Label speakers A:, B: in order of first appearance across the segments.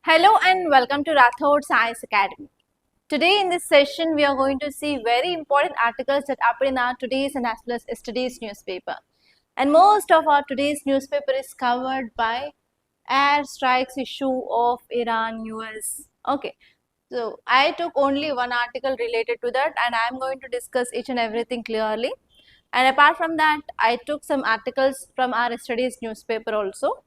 A: Hello and welcome to Rathod Science Academy. Today in this session we are going to see very important articles that appear in our today's and as well as yesterday's newspaper. And most of our today's newspaper is covered by air strikes issue of Iran US. Okay, so I took only one article related to that and I am going to discuss each and everything clearly. And apart from that, I took some articles from our yesterday's newspaper also,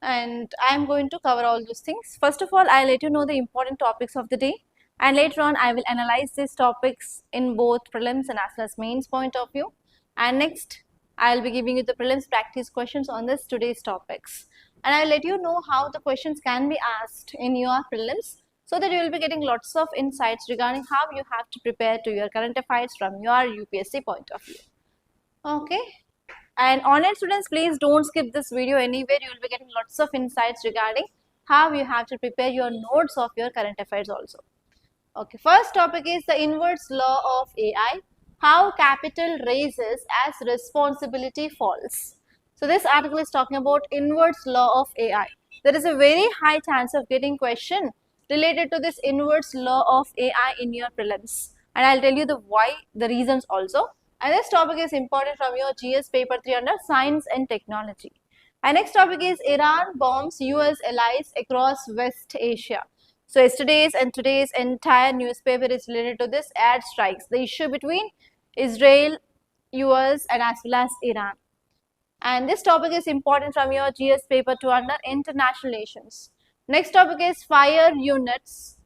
A: and I am going to cover all those things. First of all, I'll let you know the important topics of the day, and later on I will analyze these topics in both prelims and as well as mains point of view. And next, I'll be giving you the prelims practice questions on this today's topics, and I'll let you know how the questions can be asked in your prelims, so that you will be getting lots of insights regarding how you have to prepare to your current affairs from your UPSC point of view. Okay. And online students, please don't skip this video anywhere. You will be getting lots of insights regarding how you have to prepare your notes of your current affairs also. Okay, first topic is the inverse law of AI, how capital raises as responsibility falls. So this article is talking about inverse law of AI. There is a very high chance of getting question related to this inverse law of AI in your prelims, and I'll tell you the reasons also. And this topic is important from your GS paper 3 under Science and Technology. And next topic is Iran bombs US allies across West Asia. So yesterday's and today's entire newspaper is related to this air strikes, the issue between Israel, US and as well as Iran. And this topic is important from your GS paper 2 under International Relations. Next topic is Fireworks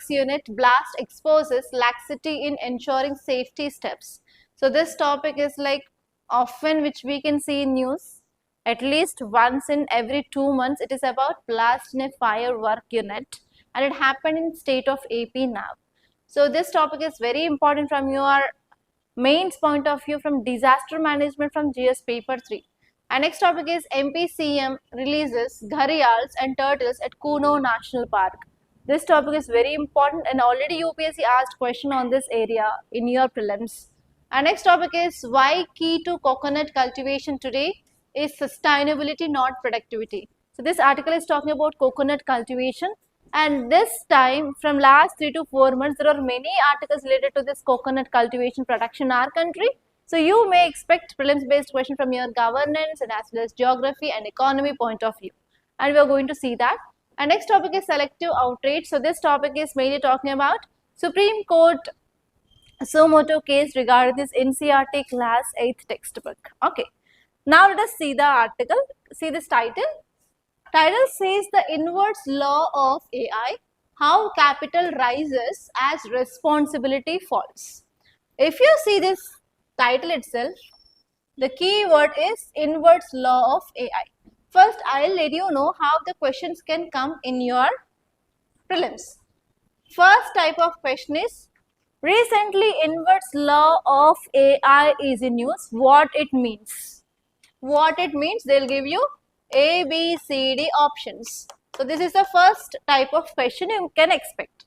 A: unit blast exposes laxity in ensuring safety steps. So this topic is like often which we can see in news, at least once in every 2 months. It is about blast in a firework unit, and it happened in state of AP now. So this topic is very important from your mains point of view from disaster management from GS paper 3. And next topic is MPCM releases gharials and turtles at Kuno National Park. This topic is very important, and already UPSC asked question on this area in your prelims. And next topic is why key to coconut cultivation today is sustainability, not productivity. So this article is talking about coconut cultivation, and this time from last 3 to 4 months there are many articles related to this coconut cultivation production in our country. So you may expect prelims based question from your governance and as well as geography and economy point of view, and we are going to see that. And next topic is selective outrage. So this topic is mainly talking about Supreme Court suo motu case regarding this NCERT class 8th textbook. Okay, now let us see the article. See this title. Title says the inverse law of AI, how capital rises as responsibility falls. If you see this title itself, the key word is inverse law of AI. First, I'll let you know how the questions can come in your prelims. First type of question is, recently inverse law of AI is in use. What it means? What it means, they'll give you A, B, C, D options. So this is the first type of question you can expect.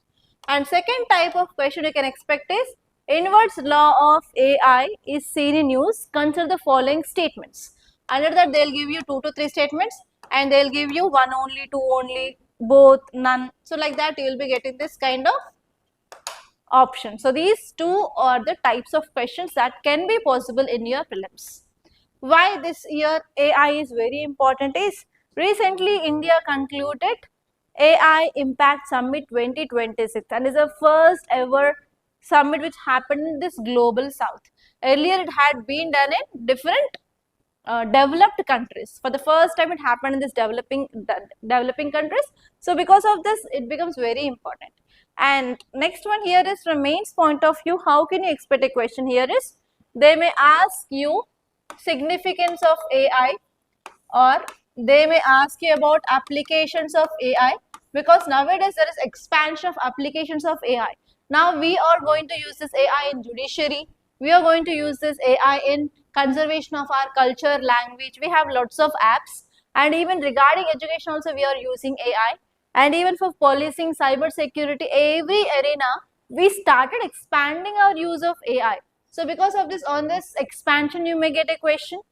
A: And second type of question you can expect is, inverse law of AI is seen in use. Consider the following statements. Under that they'll give you 2 to 3 statements, and they'll give you 1 only, 2 only, both, none. So like that you will be getting this kind of option. So these two are the types of questions that can be possible in your prelims. Why this year AI is very important is, recently India concluded AI Impact Summit 2026, and is the first ever summit which happened in this global south. Earlier it had been done in different developed countries. For the first time it happened in this developing countries. So because of this it becomes very important. And next one here is from mains point of view, how can you expect a question here is, they may ask you significance of AI, or they may ask you about applications of AI, because nowadays there is expansion of applications of AI. Now we are going to use this AI in judiciary, we are going to use this AI in conservation of our culture, language. We have lots of apps, and even regarding education also we are using AI, and even for policing, cyber security, every arena we started expanding our use of AI. So because of this, on this expansion you may get a question.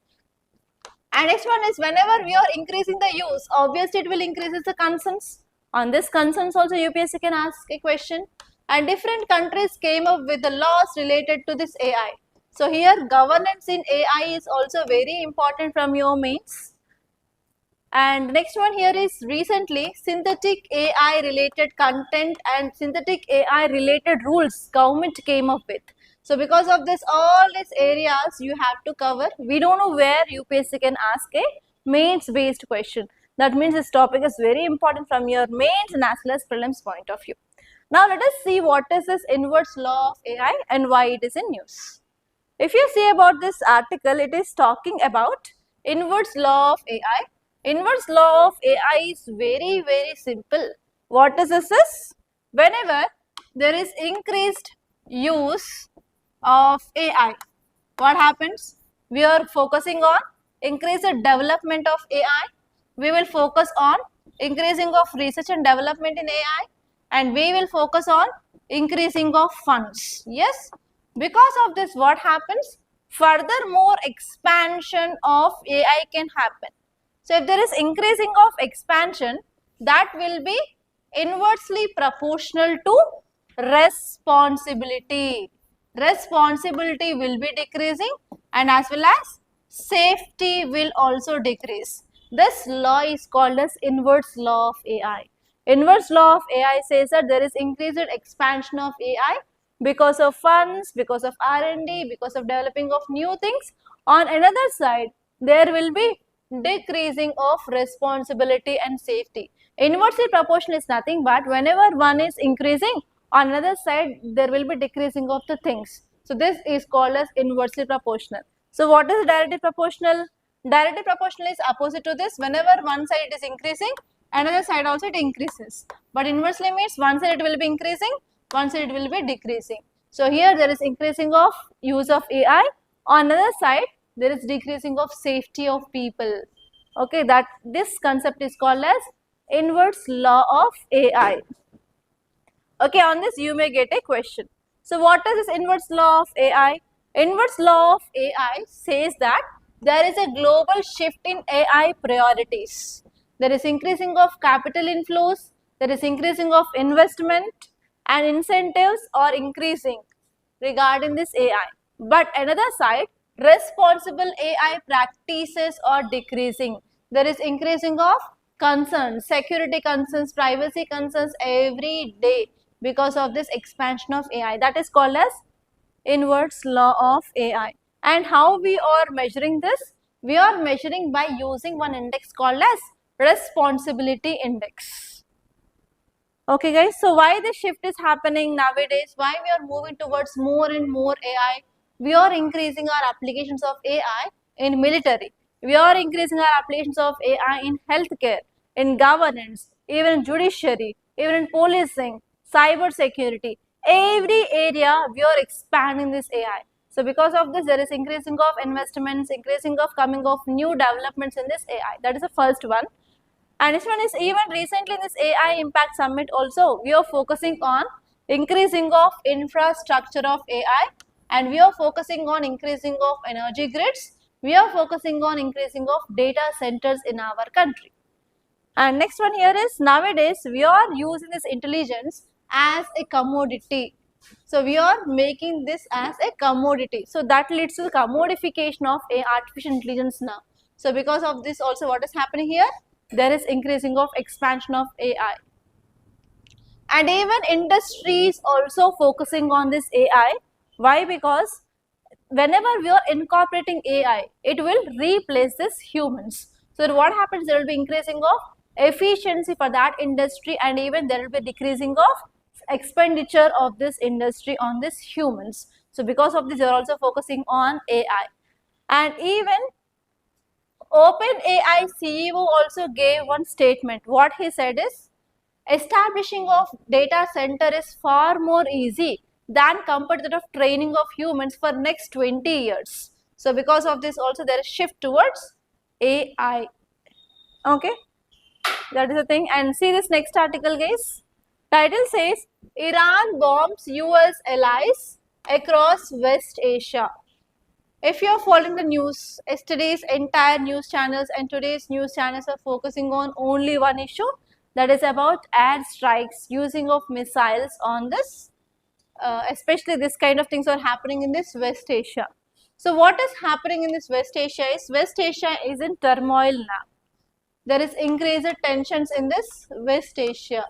A: And next one is whenever we are increasing the use, obviously it will increase the concerns. On this concerns also UPSC can ask a question. And different countries came up with the laws related to this AI. So here governance in AI is also very important from your mains. And next one here is recently synthetic AI related content and synthetic AI related rules government came up with. So because of this, all these areas you have to cover. We don't know where UPSC can ask a mains based question. That means this topic is very important from your mains and as well as prelims point of view. Now let us see what is this inverse law of AI and why it is in news. If you see about this article, it is talking about inverse law of AI. Inverse law of AI is very simple. What is this? Whenever there is increased use of AI, what happens? We are focusing on increase the development of AI. We will focus on increasing of research and development in AI, and we will focus on increasing of funds. Yes, because of this, what happens? Furthermore, expansion of AI can happen. So if there is increasing of expansion, that will be inversely proportional to responsibility. Responsibility will be decreasing and as well as safety will also decrease. This law is called as inverse law of AI. Inverse law of AI says that there is increased expansion of AI because of funds, because of R&D, because of developing of new things. On another side, there will be decreasing of responsibility and safety. Inversely proportional is nothing but whenever one is increasing, on another side there will be decreasing of the things. So this is called as inversely proportional. So what is directly proportional? Directly proportional is opposite to this. Whenever one side is increasing, another side also it increases. But inversely means one side it will be increasing, one side it will be decreasing. So here there is increasing of use of AI. On another side, there is decreasing of safety of people. Okay, that this concept is called as inverse law of AI. Okay, on this you may get a question. So what is this inverse law of AI? Inverse law of AI says that there is a global shift in AI priorities. There is increasing of capital inflows, there is increasing of investment and incentives are increasing regarding this AI. But another side, responsible AI practices are decreasing. There is increasing of concerns, security concerns, privacy concerns every day because of this expansion of AI. That is called as inverse law of AI. And how we are measuring this? We are measuring by using one index called as responsibility index. Okay guys, so why this shift is happening nowadays? Why we are moving towards more and more AI? We are increasing our applications of AI in military. We are increasing our applications of AI in healthcare, in governance, even in judiciary, even in policing, cyber security. Every area we are expanding this AI. So because of this, there is increasing of investments, increasing of coming of new developments in this AI. That is the first one. And this one is even recently in this AI Impact Summit also, we are focusing on increasing of infrastructure of AI and we are focusing on increasing of energy grids. We are focusing on increasing of data centers in our country. And next one here is nowadays we are using this intelligence as a commodity. So we are making this as a commodity. So that leads to the commodification of artificial intelligence now. So because of this also what is happening here? There is increasing of expansion of AI. And even industries also focusing on this AI. Why? Because whenever we are incorporating AI, it will replace this humans. So what happens? There will be increasing of efficiency for that industry and even there will be decreasing of expenditure of this industry on this humans. So because of this, they are also focusing on AI. And even OpenAI CEO also gave one statement. What he said is, establishing of data center is far more easy than compared to the training of humans for next 20 years. So because of this also there is shift towards AI. Okay, that is the thing. And see this next article guys. Title says, Iran bombs US allies across West Asia. If you are following the news, yesterday's entire news channels and today's news channels are focusing on only one issue, that is about air strikes, using of missiles on this, especially this kind of things are happening in this West Asia. So what is happening in this West Asia is in turmoil now. There is increased tensions in this West Asia.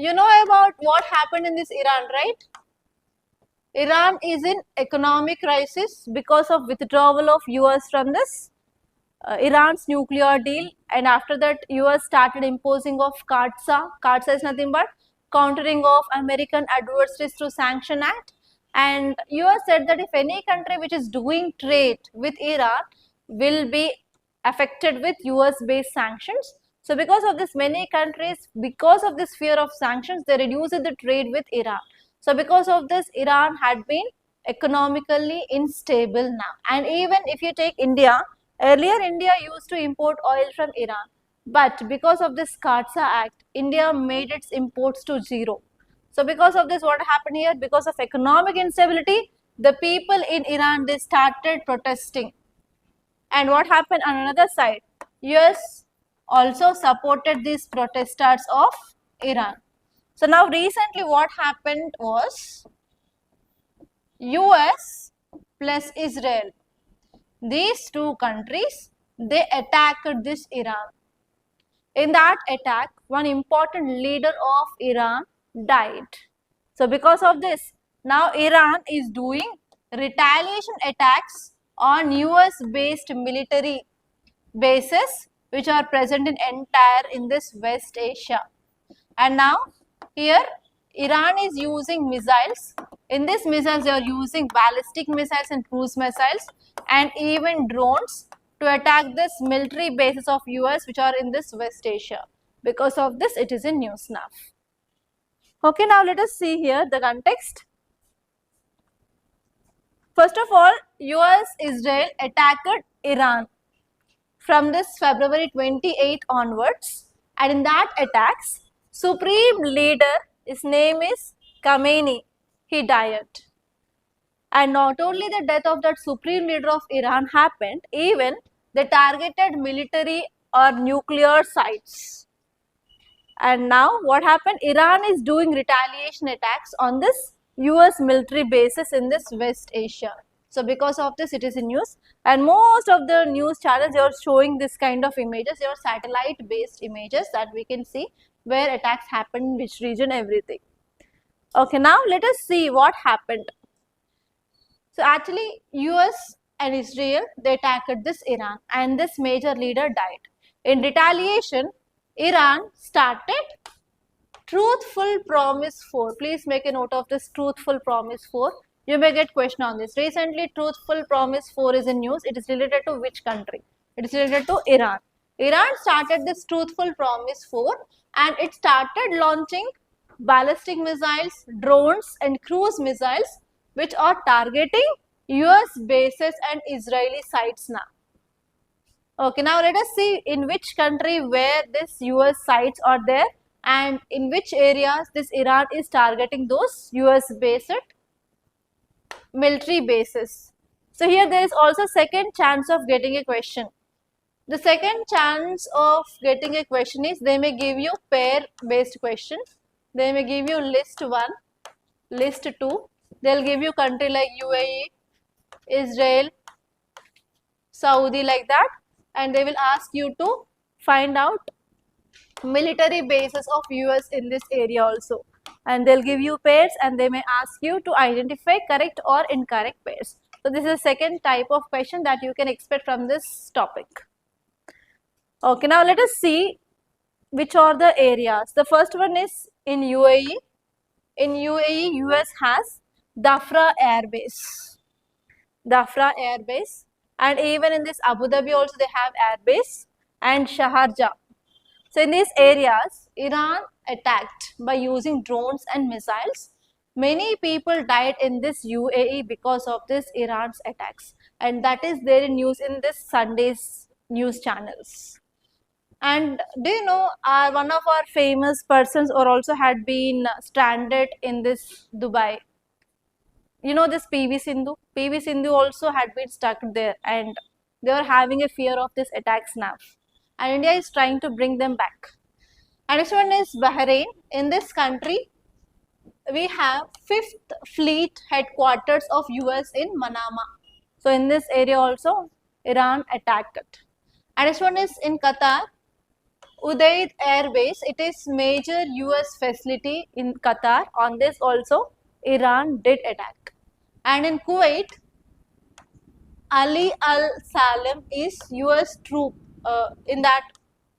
A: You know about what happened in this Iran, right? Iran is in economic crisis because of withdrawal of US from this Iran's nuclear deal, and after that US started imposing of CAATSA. CAATSA is nothing but countering of American adversaries through Sanction Act, and US said that if any country which is doing trade with Iran will be affected with US based sanctions. So because of this, many countries, because of this fear of sanctions, they reduced the trade with Iran. So because of this, Iran had been economically unstable now. And even if you take India, earlier India used to import oil from Iran, but because of this CAATSA Act, India made its imports to zero. So because of this, what happened here? Because of economic instability, the people in Iran, they started protesting. And what happened on another side? US also supported these protesters of Iran. So now recently what happened was US plus Israel. These two countries, they attacked this Iran. In that attack, one important leader of Iran died. So because of this, now Iran is doing retaliation attacks on US based military bases which are present in this West Asia. And now here Iran is using missiles. In these missiles they are using ballistic missiles and cruise missiles and even drones to attack this military bases of US which are in this West Asia. Because of this, it is in news now. Okay, now let us see here the context. First of all, US Israel attacked Iran from this February 28th onwards, and in that attacks, supreme leader, his name is Khamenei, he died. And not only the death of that supreme leader of Iran happened, even they targeted military or nuclear sites. And now what happened? Iran is doing retaliation attacks on this US military bases in this West Asia. So because of this, it is in news, and most of the news channels are showing this kind of images. They are satellite based images that we can see where attacks happen, in which region, everything. Okay, now let us see what happened. So actually US and Israel, they attacked this Iran and this major leader died. In retaliation, Iran started Truthful Promise 4. Please make a note of this Truthful Promise 4. You may get question on this. Recently, Truthful Promise 4 is in news. It is related to which country? It is related to Iran. Iran started this Truthful Promise 4 and it started launching ballistic missiles, drones and cruise missiles which are targeting US bases and Israeli sites now. Okay, now let us see in which country where this US sites are there and in which areas this Iran is targeting those US based military bases. So here there is also second chance of getting a question. The second chance of getting a question is they may give you pair based question. They may give you list 1, list 2. They will give you country like UAE, Israel, Saudi, like that, and they will ask you to find out military bases of US in this area also, and they'll give you pairs and they may ask you to identify correct or incorrect pairs. So this is a second type of question that you can expect from this topic. Okay, now let us see which are the areas. The first one is in UAE. In UAE, US has Dhafra Air Base. Dhafra Air Base, and even in this Abu Dhabi also they have air base, and Sharjah. So in these areas, Iran attacked by using drones and missiles. Many people died in this UAE because of this Iran's attacks, and that is there in news in this Sunday's news channels. And do you know, one of our famous persons or also had been stranded in this Dubai. You know this PV Sindhu? PV Sindhu also had been stuck there, and they were having a fear of this attacks now. And India is trying to bring them back. And next one is Bahrain. In this country, we have 5th Fleet headquarters of US in Manama. So in this area also, Iran attacked it. And next one is in Qatar, Udaid Air Base. It is major US facility in Qatar. On this also, Iran did attack. And in Kuwait, Ali Al Salem is US troop in that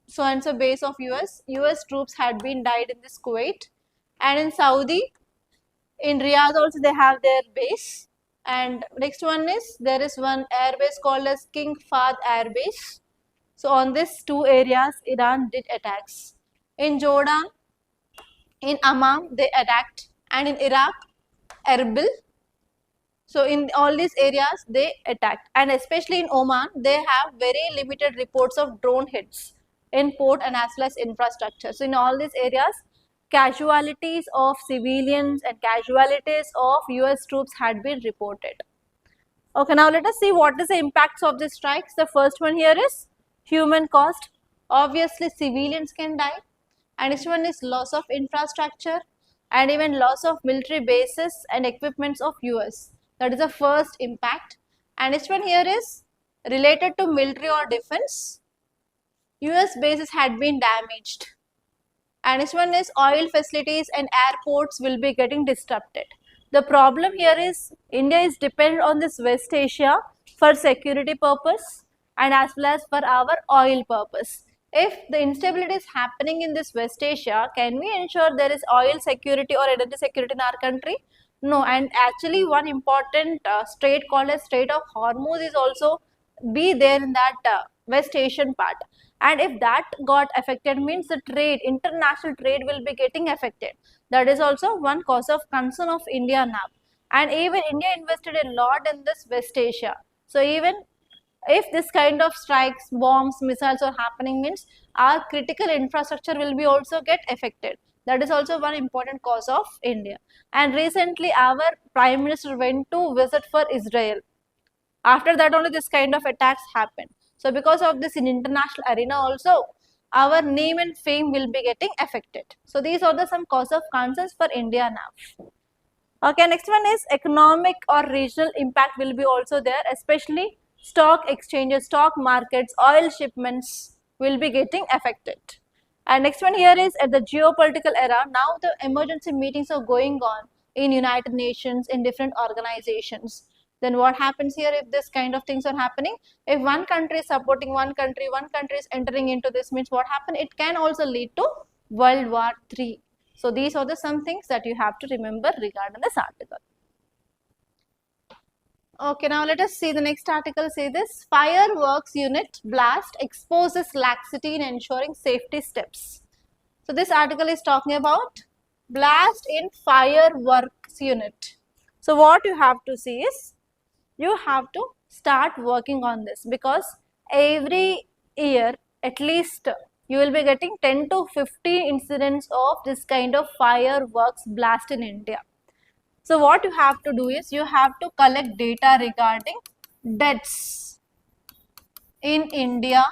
A: so and so base of US troops had been died in this Kuwait. And in Saudi, in Riyadh also they have their base. And next one is there is one air base called as King Fahd Air Base. So on these two areas Iran did attacks. In Jordan, in Amman they attacked, and in Iraq, Erbil. So in all these areas they attacked, and especially in Oman they have very limited reports of drone hits in port and as well as infrastructure. So in all these areas casualties of civilians and casualties of US troops had been reported. Okay, now let us see what is the impacts of these strikes. The first one here is human cost. Obviously civilians can die, and this one is loss of infrastructure and even loss of military bases and equipments of US. That is the first impact. And this one here is related to military or defense. US bases had been damaged. And this one is oil facilities and airports will be getting disrupted. The problem here is India is dependent on this West Asia for security purpose and as well as for our oil purpose. If the instability is happening in this West Asia, can we ensure there is oil security or energy security in our country? No, and actually one important strait called as Strait of Hormuz is also be there in that West Asian part. And if that got affected means the trade, international trade will be getting affected. That is also one cause of concern of India now. And even India invested a lot in this West Asia. So even if this kind of strikes, bombs, missiles are happening means our critical infrastructure will be also get affected. That is also one important cause of India. And recently our Prime Minister went to visit for Israel. After that only this kind of attacks happened. So because of this in international arena also, our name and fame will be getting affected. So these are the some cause of concerns for India now. Okay, next one is economic or regional impact will be also there, especially stock exchanges, stock markets, oil shipments will be getting affected. And next one here is at the geopolitical era, now the emergency meetings are going on in United Nations, in different organizations. Then what happens here if this kind of things are happening? If one country is supporting one country is entering into this means what happen? It can also lead to World War III. So these are the some things that you have to remember regarding this article. Okay, now let us see the next article. Say this fireworks unit blast exposes laxity in ensuring safety steps. So this article is talking about blast in fireworks unit. So what you have to see is you have to start working on this, because every year at least you will be getting 10 to 15 incidents of this kind of fireworks blast in India. So what you have to do is you have to collect data regarding deaths in India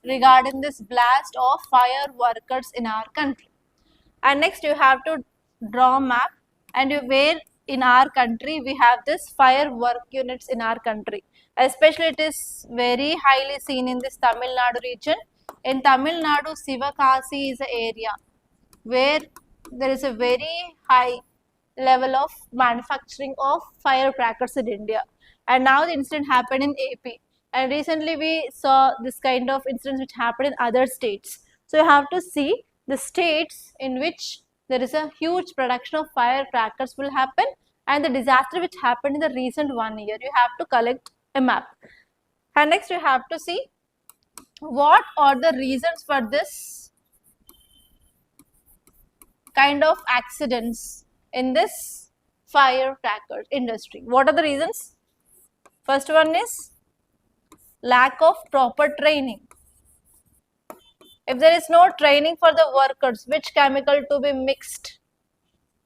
A: regarding this blast of fireworkers in our country. And next you have to draw map and where in our country we have this firework units in our country. Especially it is very highly seen in this Tamil Nadu region. In Tamil Nadu, Sivakasi is an area where there is a very high level of manufacturing of firecrackers in India. And now the incident happened in AP. And recently we saw this kind of incidents which happened in other states. So you have to see the states in which there is a huge production of firecrackers will happen and the disaster which happened in the recent 1 year. You have to collect a map. And next you have to see what are the reasons for this kind of accidents in this firecracker industry. What are the reasons? First one is lack of proper training. If there is no training for the workers, which chemical to be mixed,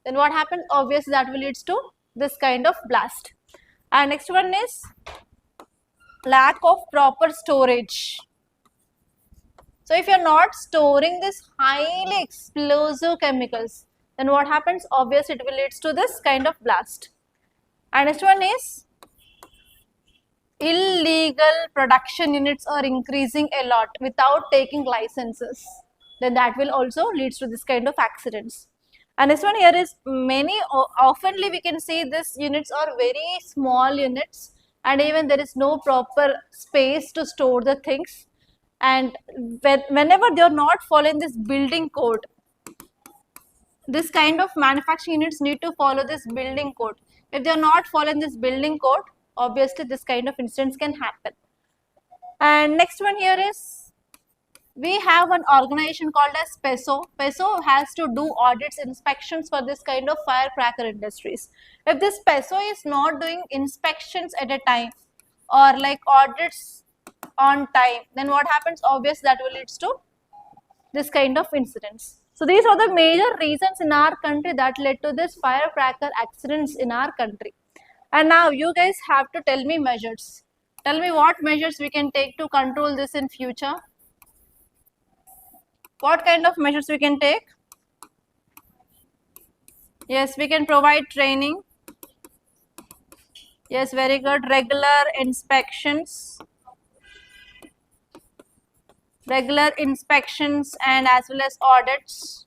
A: then what happens? Obviously, that will leads to this kind of blast. And next one is lack of proper storage. So if you're not storing this highly explosive chemicals, then what happens? Obviously, it will leads to this kind of blast. And next one is illegal production units are increasing a lot without taking licenses. Then that will also leads to this kind of accidents. And this one here is many, oftenly we can see this units are very small units, and even there is no proper space to store the things. And whenever they are not following this building code, this kind of manufacturing units need to follow this building code. If they are not following this building code, obviously this kind of incidents can happen. And next one here is, we have an organization called as PESO. PESO has to do audits, inspections for this kind of firecracker industries. If this PESO is not doing inspections at a time or like audits on time, then what happens? Obviously that will leads to this kind of incidents. So these are the major reasons in our country that led to this firecracker accidents in our country. And now you guys have to tell me measures. Tell me what measures we can take to control this in future. What kind of measures we can take? Yes, we can provide training. Yes, very good. Regular inspections. Regular inspections and as well as audits.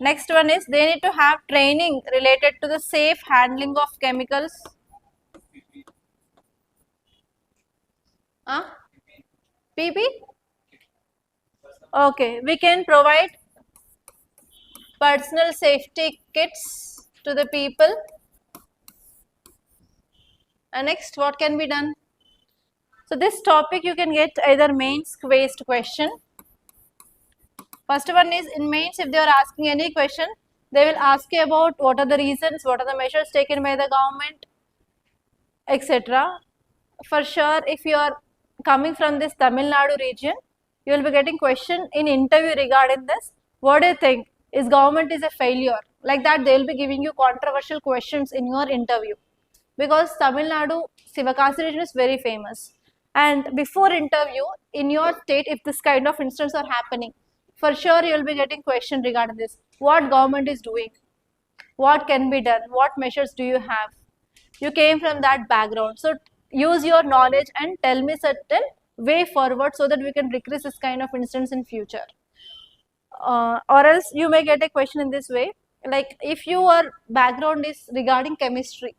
A: Next one is, they need to have training related to the safe handling of chemicals. PP? Okay, we can provide personal safety kits to the people. And next, what can be done? So this topic you can get either mains based question. First one is, in mains, if they are asking any question, they will ask you about what are the reasons, what are the measures taken by the government, etc. For sure, if you are coming from this Tamil Nadu region, you will be getting question in interview regarding this. What do you think? Is government is a failure? Like that, they will be giving you controversial questions in your interview. Because Tamil Nadu, Sivakasi region is very famous. And before interview, in your state, if this kind of incidents are happening, for sure you will be getting question regarding this. What government is doing? What can be done? What measures do you have? You came from that background. So use your knowledge and tell me certain way forward so that we can decrease this kind of incidents in future. Or else you may get a question in this way, like if your background is regarding chemistry,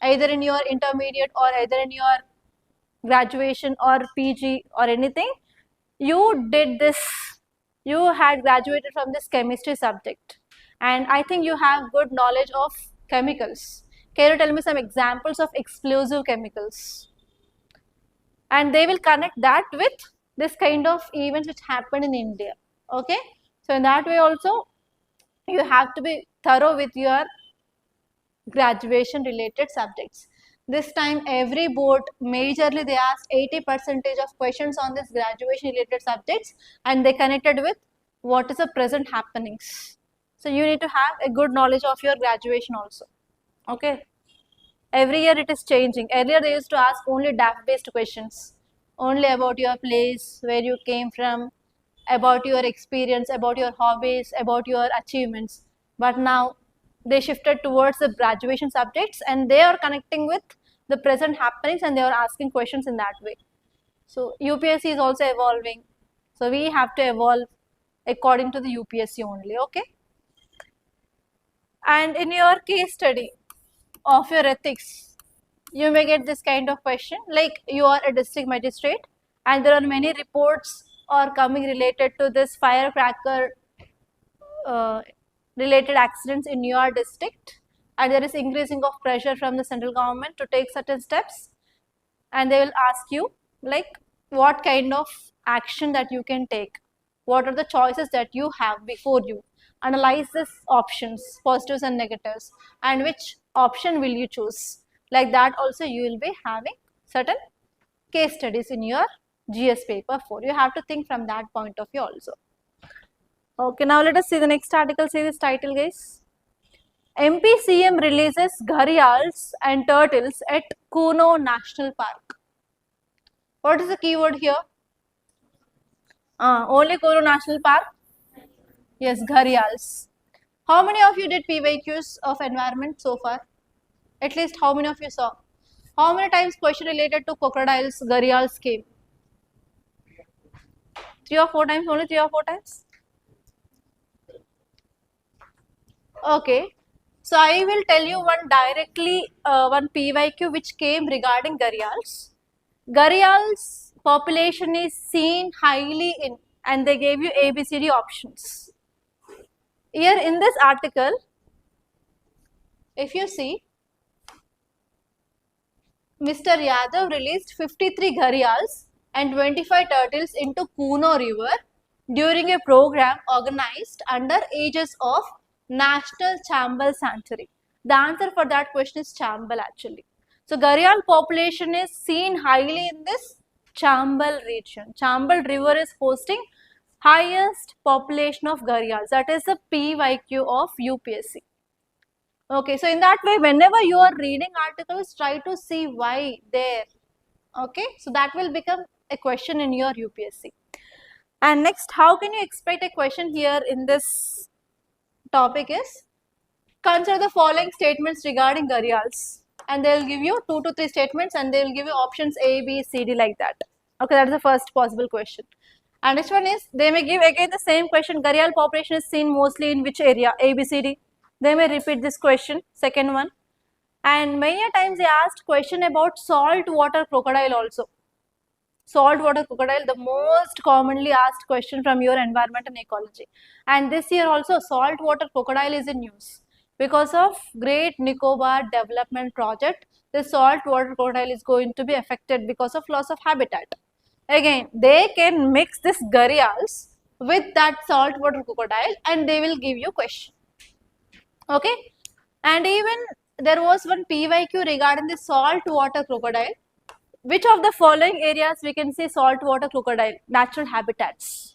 A: either in your intermediate or either in your graduation or PG or anything, you did this, you had graduated from this chemistry subject, and I think you have good knowledge of chemicals. Can you tell me some examples of explosive chemicals? And they will connect that with this kind of events which happened in India. Okay, so in that way also you have to be thorough with your graduation related subjects. This time every board majorly they asked 80% of questions on this graduation related subjects, and they connected with what is the present happenings. So you need to have a good knowledge of your graduation also. Okay. Every year it is changing. Earlier they used to ask only DAF based questions, only about your place, where you came from, about your experience, about your hobbies, about your achievements. But now they shifted towards the graduation subjects, and they are connecting with the present happenings, and they are asking questions in that way. So UPSC is also evolving. So we have to evolve according to the UPSC only, okay? And in your case study of your ethics, you may get this kind of question, like you are a district magistrate and there are many reports are coming related to this firecracker related accidents in your district, and there is increasing of pressure from the central government to take certain steps, and they will ask you like what kind of action that you can take, what are the choices that you have before you, analyze these options, positives and negatives, and which option will you choose. Like that also you will be having certain case studies in your GS paper 4. You have to think from that point of view also. Okay, now let us see the next article. See this title, guys. MP CM releases gharials and turtles at Kuno National Park. What is the keyword here? Only Kuno National Park? Yes, gharials. How many of you did PYQs of environment so far? At least how many of you saw? How many times question related to crocodiles, gharials came? 3 or 4 times, only 3 or 4 times? Okay. So I will tell you one directly, one PYQ which came regarding gharials. Gharials population is seen highly in, and they gave you ABCD options. Here in this article, if you see, Mr. Yadav released 53 gharials and 25 turtles into Kuno River during a program organized under aegis of National Chambal Sanctuary. The answer for that question is Chambal actually. So, gharial population is seen highly in this Chambal region. Chambal River is hosting highest population of gharials. That is the PYQ of UPSC. Okay, so in that way, whenever you are reading articles, try to see why there. Okay, so that will become a question in your UPSC. And next, how can you expect a question here in this topic is, consider the following statements regarding gharials, and they will give you 2 to 3 statements and they will give you options A, B, C, D like that. Okay, that is the first possible question. And next one is, they may give again the same question, gharial population is seen mostly in which area, A, B, C, D. They may repeat this question, second one. And many a times they asked question about saltwater crocodile also. Saltwater crocodile, the most commonly asked question from your environment and ecology. And this year also saltwater crocodile is in news. Because of Great Nicobar Development Project, the saltwater crocodile is going to be affected because of loss of habitat. Again, they can mix this gharials with that saltwater crocodile and they will give you question. Okay, and even there was one PYQ regarding the saltwater crocodile. Which of the following areas we can say saltwater crocodile natural habitats?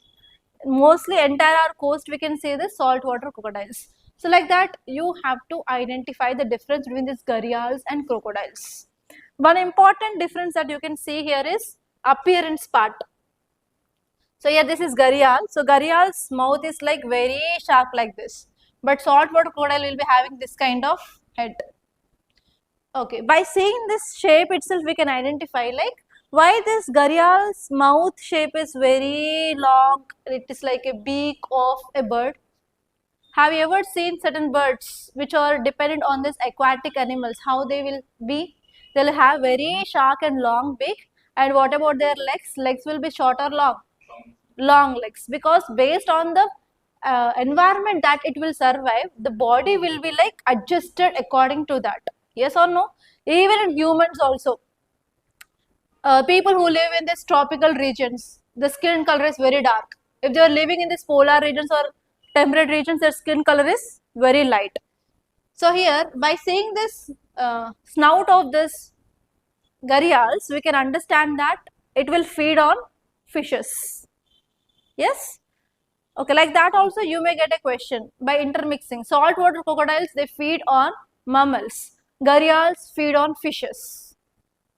A: Mostly entire our coast we can say the saltwater crocodiles. So like that you have to identify the difference between these gharials and crocodiles. One important difference that you can see here is appearance part. So here this is gharial. So gharial's mouth is like very sharp like this. But saltwater crocodile will be having this kind of head. Okay, by seeing this shape itself we can identify like why this gharial's mouth shape is very long, it is like a beak of a bird. Have you ever seen certain birds which are dependent on this aquatic animals, how they will be? They will have very sharp and long beak, and what about their legs? Legs will be short or long? Long legs, because based on the environment that it will survive, the body will be like adjusted according to that. Yes or no? Even in humans also, people who live in these tropical regions, the skin color is very dark. If they are living in these polar regions or temperate regions, their skin color is very light. So here, by seeing this snout of this gharials, we can understand that it will feed on fishes. Yes? Okay, like that also you may get a question by intermixing. Saltwater crocodiles, they feed on mammals. Gharials feed on fishes.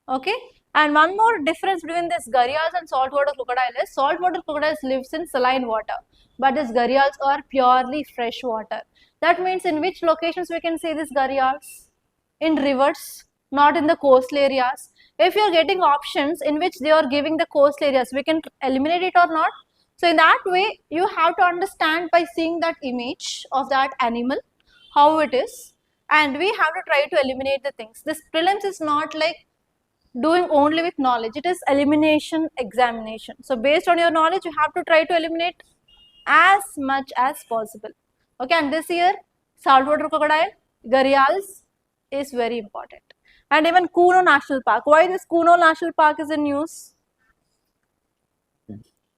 A: Okay, and one more difference between this gharials and saltwater crocodile is saltwater crocodiles lives in saline water, but these gharials are purely fresh water. That means in which locations we can see these gharials? In rivers, not in the coastal areas. If you are getting options in which they are giving the coastal areas, we can eliminate it or not. So in that way, you have to understand by seeing that image of that animal, how it is, and we have to try to eliminate the things. This prelims is not like doing only with knowledge, it is elimination examination. So based on your knowledge, you have to try to eliminate as much as possible. Okay, and this year, saltwater crocodile, gharials is very important. And even Kuno National Park. Why this Kuno National Park is in news?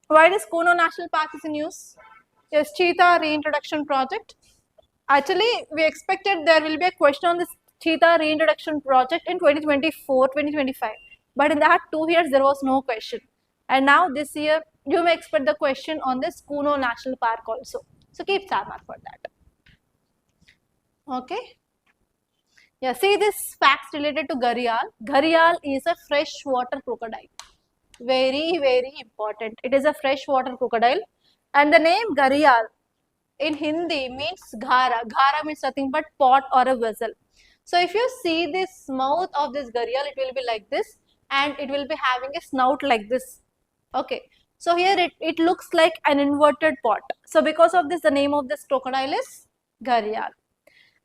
A: Why this Kuno National Park is in news? Yes, cheetah reintroduction project. Actually, we expected there will be a question on this cheetah reintroduction project in 2024, 2025. But in that 2 years, there was no question. And now this year, you may expect the question on this Kuno National Park also. So keep star mark for that. Okay. Yeah, see this facts related to Gharial. Gharial is a freshwater crocodile. Very, very important. It is a freshwater crocodile. And the name Gharial in Hindi means ghara. Ghara means nothing but pot or a vessel. So if you see this mouth of this gharial, it will be like this and it will be having a snout like this. Okay. So here it looks like an inverted pot. So because of this, the name of this crocodile is gharial.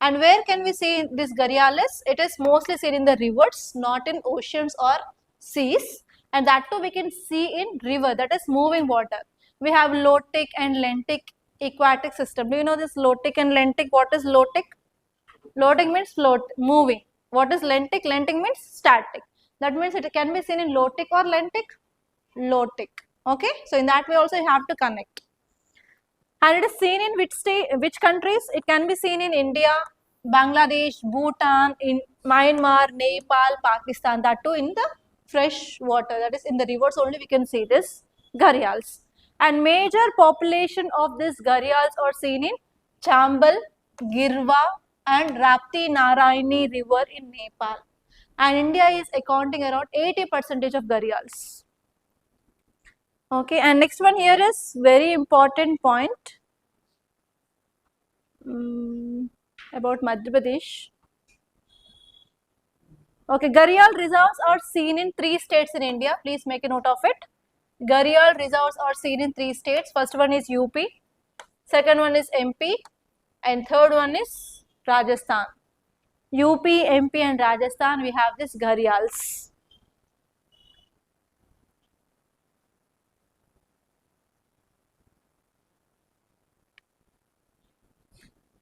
A: And where can we see this gharial is? It is mostly seen in the rivers, not in oceans or seas. And that too we can see in river, that is moving water. We have lotic and lentic aquatic system. Do you know this lotic and lentic? What is lotic? Lotic means float, moving. What is lentic? Lentic means static. That means it can be seen in lotic or lentic? Lotic. Okay. So in that way also you have to connect. And it is seen in which state, which countries? It can be seen in India, Bangladesh, Bhutan, in Myanmar, Nepal, Pakistan. That too in the fresh water. That is in the rivers only we can see this gharials. And major population of these gharials are seen in Chambal, Girva and Rapti Narayani river in Nepal. And India is accounting around 80% of gharials. Okay, and next one here is very important point about Madhya Pradesh. Okay, gharial reserves are seen in 3 states in India. Please make a note of it. Gharial reserves are seen in 3 states. First one is UP, second one is MP, and third one is Rajasthan. UP, MP, and Rajasthan, we have this gharials.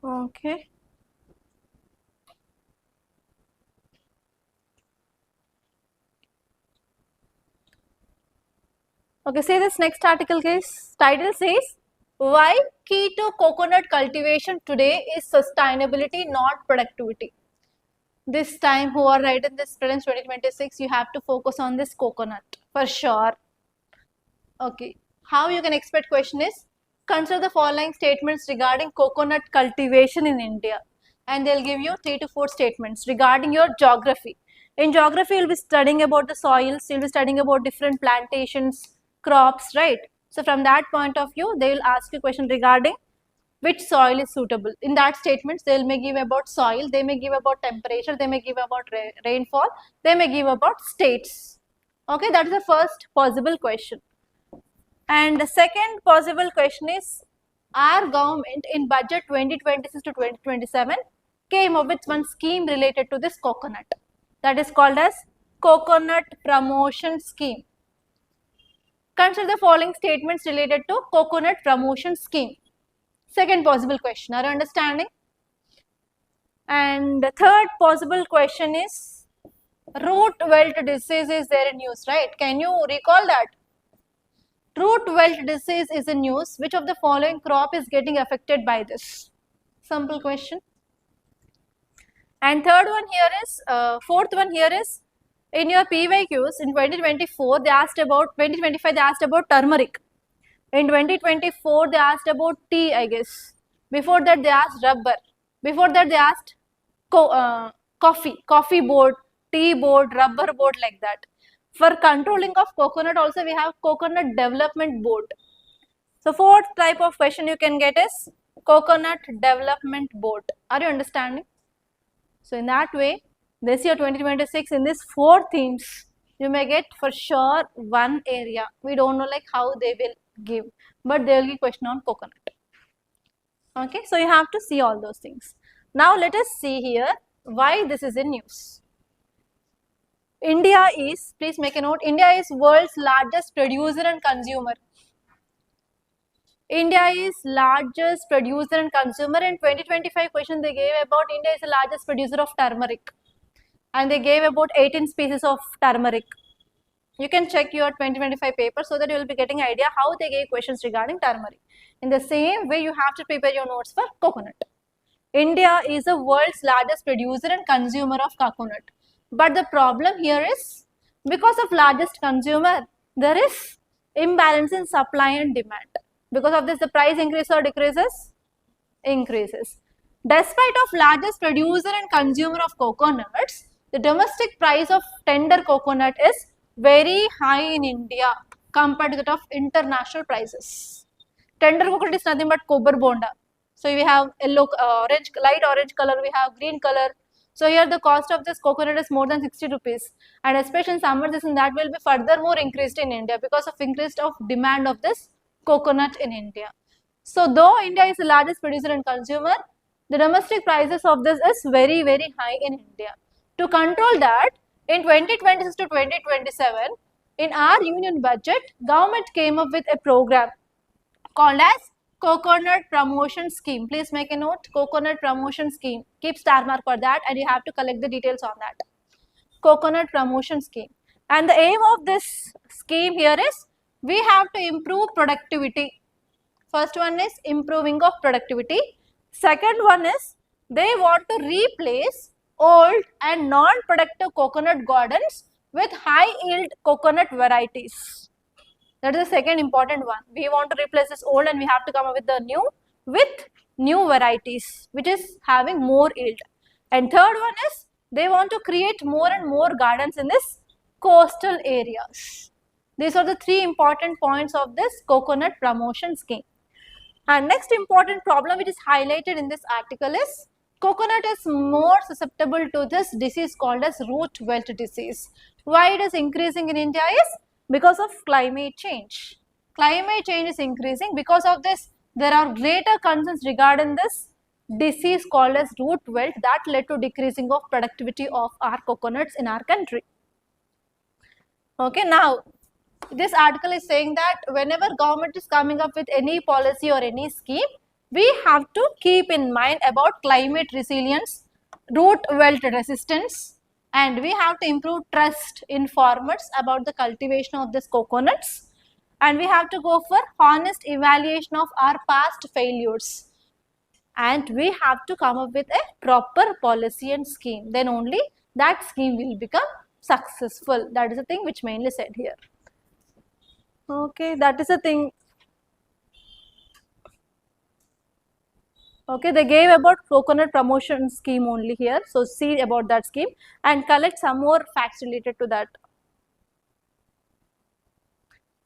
A: Okay. Okay, say this next article case. Title says, why key to coconut cultivation today is sustainability, not productivity. This time, who are writing this prelims 2026, you have to focus on this coconut for sure. Okay, how you can expect question is, consider the following statements regarding coconut cultivation in India. And they'll give you 3 to 4 statements regarding your geography. In geography, you'll be studying about the soils, you'll be studying about different plantations, crops, right? So from that point of view, they will ask you a question regarding which soil is suitable. In that statements, they may give about soil, they may give about temperature, they may give about rainfall, they may give about states. Okay, that is the first possible question. And the second possible question is, our government in budget 2026 to 2027 came up with one scheme related to this coconut. That is called as Coconut Promotion Scheme. Consider the following statements related to Coconut Promotion Scheme. Second possible question, are you understanding? And the third possible question is, root wilt disease is there in news, right? Can you recall that? Root wilt disease is in news. Which of the following crop is getting affected by this? Simple question. And third one here is, fourth one here is, in your PYQs in 2024, they asked about, 2025 they asked about turmeric. In 2024, they asked about tea, I guess. Before that, they asked rubber. Before that, they asked coffee board, tea board, rubber board, like that. For controlling of coconut also, we have coconut development board. So fourth type of question you can get is coconut development board. Are you understanding? So in that way, this year 2026, in these 4 themes, you may get for sure one area. We don't know like how they will give, but they will give question on coconut. Okay, so you have to see all those things. Now let us see here why this is in news. India is, please make a note, India is world's largest producer and consumer. India is largest producer and consumer. In 2025 question they gave about India is the largest producer of turmeric. And they gave about 18 species of turmeric. You can check your 2025 paper so that you will be getting idea how they gave questions regarding turmeric. In the same way, you have to prepare your notes for coconut. India is the world's largest producer and consumer of coconut. But the problem here is, because of largest consumer, there is imbalance in supply and demand. Because of this, the price increases or decreases? Increases. Despite of largest producer and consumer of coconuts, the domestic price of tender coconut is very high in India compared to that of international prices. Tender coconut is nothing but cobber bonda. So we have yellow, orange, light orange color, we have green color. So here the cost of this coconut is more than 60 rupees, and especially in summer season that will be furthermore increased in India because of increased of demand of this coconut in India. So though India is the largest producer and consumer, the domestic prices of this is very high in India. To control that, in 2026 to 2027, in our union budget, government came up with a program called as Coconut Promotion Scheme. Please make a note, Coconut Promotion Scheme. Keep star mark for that and you have to collect the details on that. Coconut Promotion Scheme. And the aim of this scheme here is, we have to improve productivity. First one is improving of productivity. Second one is, they want to replace old and non-productive coconut gardens with high yield coconut varieties. That is the second important one. We want to replace this old and we have to come up with the new with new varieties which is having more yield. And third one is, they want to create more and more gardens in this coastal areas. These are the three important points of this coconut promotion scheme. And next important problem which is highlighted in this article is, coconut is more susceptible to this disease called as root wilt disease. Why it is increasing in India is because of climate change. Climate change is increasing. Because of this, there are greater concerns regarding this disease called as root wilt that led to decreasing of productivity of our coconuts in our country. Okay, now this article is saying that whenever government is coming up with any policy or any scheme, we have to keep in mind about climate resilience, root wilt resistance, and we have to improve trust in farmers about the cultivation of these coconuts, and we have to go for honest evaluation of our past failures, and we have to come up with a proper policy and scheme. Then only that scheme will become successful. That is the thing which mainly said here. Okay, that is the thing. Okay, they gave about coconut promotion scheme only here. So see about that scheme and collect some more facts related to that.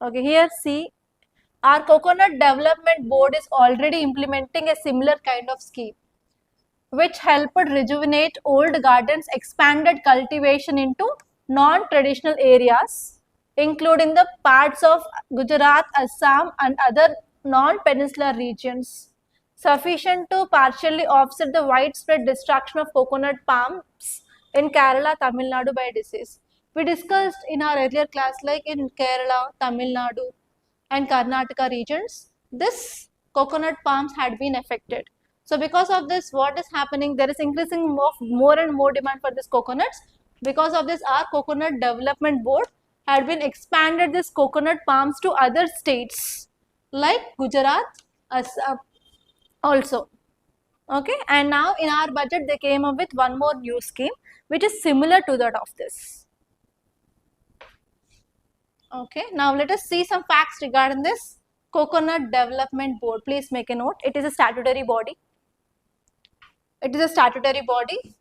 A: Okay, here see, our coconut development board is already implementing a similar kind of scheme which helped rejuvenate old gardens, expanded cultivation into non-traditional areas including the parts of Gujarat, Assam and other non-peninsular regions, sufficient to partially offset the widespread destruction of coconut palms in Kerala, Tamil Nadu by disease. We discussed in our earlier class, like in Kerala, Tamil Nadu and Karnataka regions, this coconut palms had been affected. So because of this, what is happening? There is increasing of more and more demand for this coconuts. Because of this, our coconut development board had been expanded this coconut palms to other states like Gujarat, Assam also. Okay, and now in our budget they came up with one more new scheme which is similar to that of this. Okay, now let us see some facts regarding this Coconut Development Board. Please make a note. It is a statutory body. It is a statutory body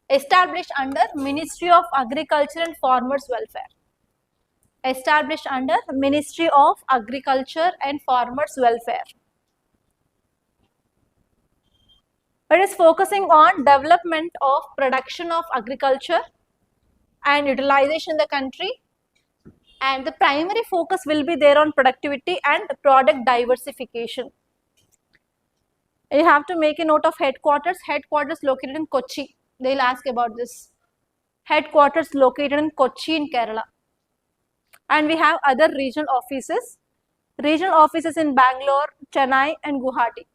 A: established under Ministry of Agriculture and Farmers Welfare. Established under Ministry of Agriculture and Farmers Welfare. It is focusing on development of production of agriculture and utilization in the country, and the primary focus will be there on productivity and product diversification. You have to make a note of headquarters. Headquarters located in Kochi. They will ask about this. Headquarters located in Kochi in Kerala. And we have other regional offices. Regional offices in Bangalore, Chennai and Guwahati.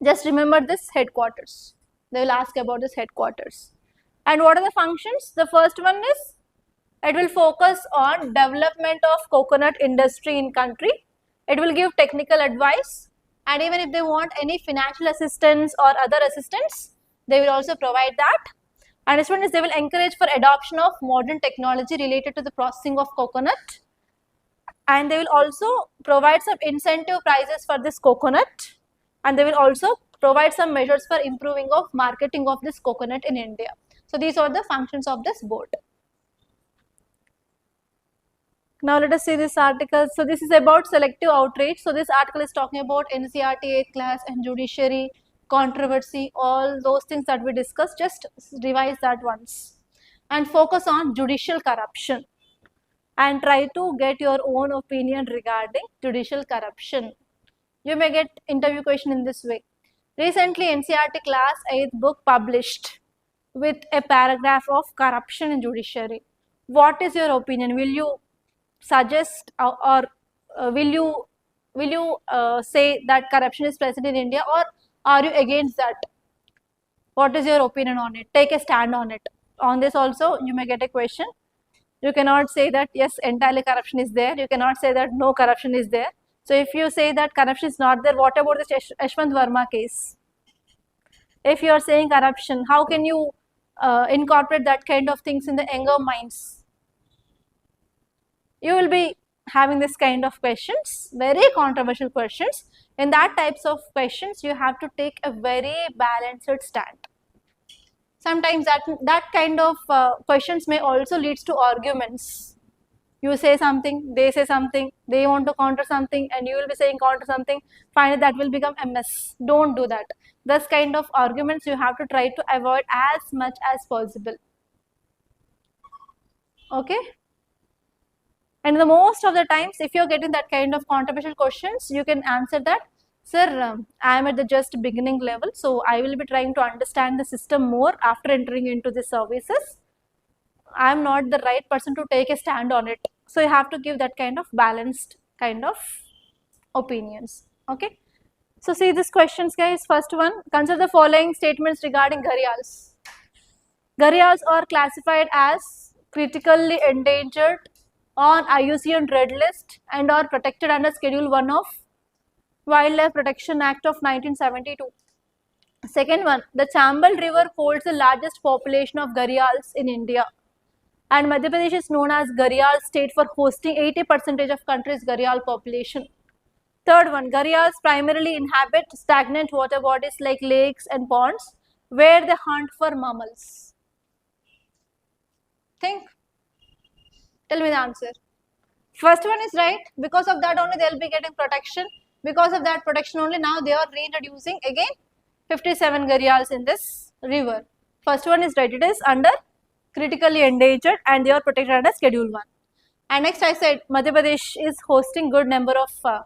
A: Just remember this headquarters. They will ask about this headquarters. And what are the functions? The first one is, it will focus on development of coconut industry in country. It will give technical advice, and even if they want any financial assistance or other assistance, they will also provide that. And this one is, they will encourage for adoption of modern technology related to the processing of coconut, And they will also provide some incentive prices for this coconut, and they will also provide some measures for improving of marketing of this coconut in India. So these are the functions of this board. Now let us see this article. So this is about selective outreach. So this article is talking about NCERT 8th class and judiciary, controversy, all those things that we discussed. Just revise that once and focus on judicial corruption and try to get your own opinion regarding judicial corruption. You may get interview question in this way. Recently NCERT class 8th book published with a paragraph of corruption in judiciary. What is your opinion? Will you suggest or will you say that corruption is present in India, or are you against that? What is your opinion on it? Take a stand on it. On this also you may get a question. You cannot say that yes, entirely corruption is there. You cannot say that no corruption is there. So if you say that corruption is not there, what about the Yashwant Verma case? If you are saying corruption, how can you incorporate that kind of things in the younger minds? You will be having this kind of questions, very controversial questions. In that types of questions, you have to take a very balanced stand. Sometimes that kind of questions may also leads to arguments. You say something, they say something, they want to counter something, and you will be saying counter something. Finally, that will become a mess. Don't do that. This kind of arguments you have to try to avoid as much as possible. Okay. And the most of the times, if you're getting that kind of controversial questions, you can answer that, sir, I am at the just beginning level, so I will be trying to understand the system more after entering into the services. I am not the right person to take a stand on it. So you have to give that kind of balanced kind of opinions. Okay. So see these questions, guys. First one, consider the following statements regarding gharials. Gharials are classified as critically endangered on IUCN Red List and are protected under Schedule 1 of Wildlife Protection Act of 1972. Second one, the Chambal River holds the largest population of gharials in India, and Madhya Pradesh is known as gharial state for hosting 80% of country's gharial population. Third one, gharials primarily inhabit stagnant water bodies like lakes and ponds where they hunt for mammals. Think. Tell me the answer. First one is right. Because of that only they will be getting protection. Because of that protection only now they are reintroducing again 57 gharials in this river. First one is right. It is under critically endangered and they are protected under Schedule 1. And next I said Madhya Pradesh is hosting good number of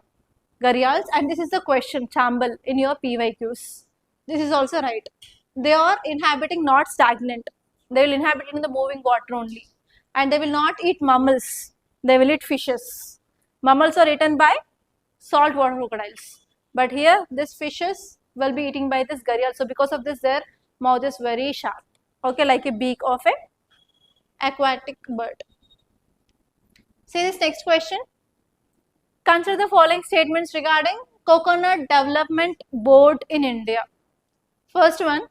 A: gharials, and this is the question Chambal in your PYQs. This is also right. They are inhabiting not stagnant. They will inhabit in the moving water only. And they will not eat mammals, they will eat fishes. Mammals are eaten by saltwater crocodiles. But here, these fishes will be eaten by this gharial. So, because of this, their mouth is very sharp. Okay, like a beak of an aquatic bird. See this next question. Consider the following statements regarding Coconut Development Board in India. First one,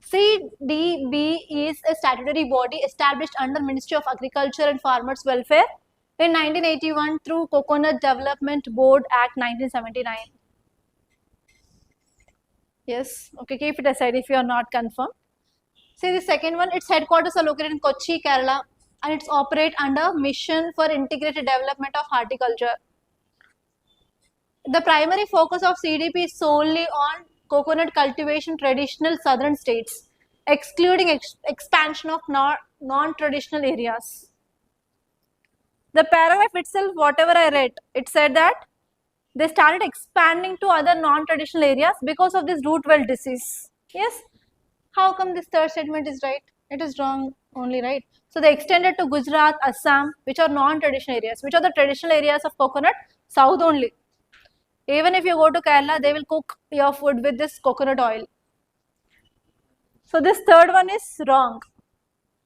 A: CDB is a statutory body established under Ministry of Agriculture and Farmers Welfare in 1981 through Coconut Development Board Act 1979. Yes, okay, keep it aside if you are not confirmed. See the second one, its headquarters are located in Kochi, Kerala, and it's operate under Mission for Integrated Development of Horticulture. The primary focus of CDP is solely on coconut cultivation traditional southern states, excluding expansion of non-traditional areas. The paragraph itself, whatever I read, it said that they started expanding to other non-traditional areas because of this root well disease. Yes? How come this third statement is right? It is wrong only, right? So they extended to Gujarat, Assam, which are non-traditional areas. Which are the traditional areas of coconut? South only. Even if you go to Kerala, they will cook your food with this coconut oil. So this third one is wrong.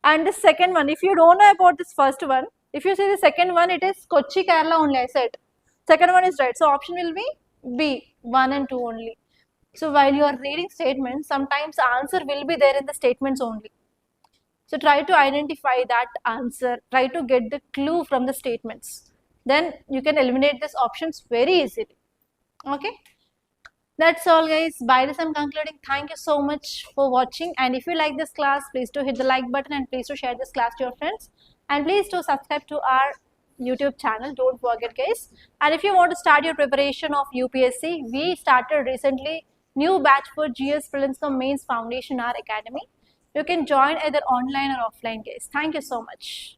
A: And the second one, if you don't know about this first one, if you see the second one, it is Kochi, Kerala only, I said. Second one is right. So option will be B, 1 and 2 only. So while you are reading statements, sometimes answer will be there in the statements only. So try to identify that answer, try to get the clue from the statements. then you can eliminate these options very easily. Okay, that's all guys. By this I'm concluding. Thank you so much for watching, and if you like this class, please do hit the like button and please do share this class to your friends, and please do subscribe to our YouTube channel. Don't forget guys. And if you want to start your preparation of UPSC, we started recently new batch for GS Prelims Cum Mains Foundation, our academy. You can join either online or offline guys. Thank you so much.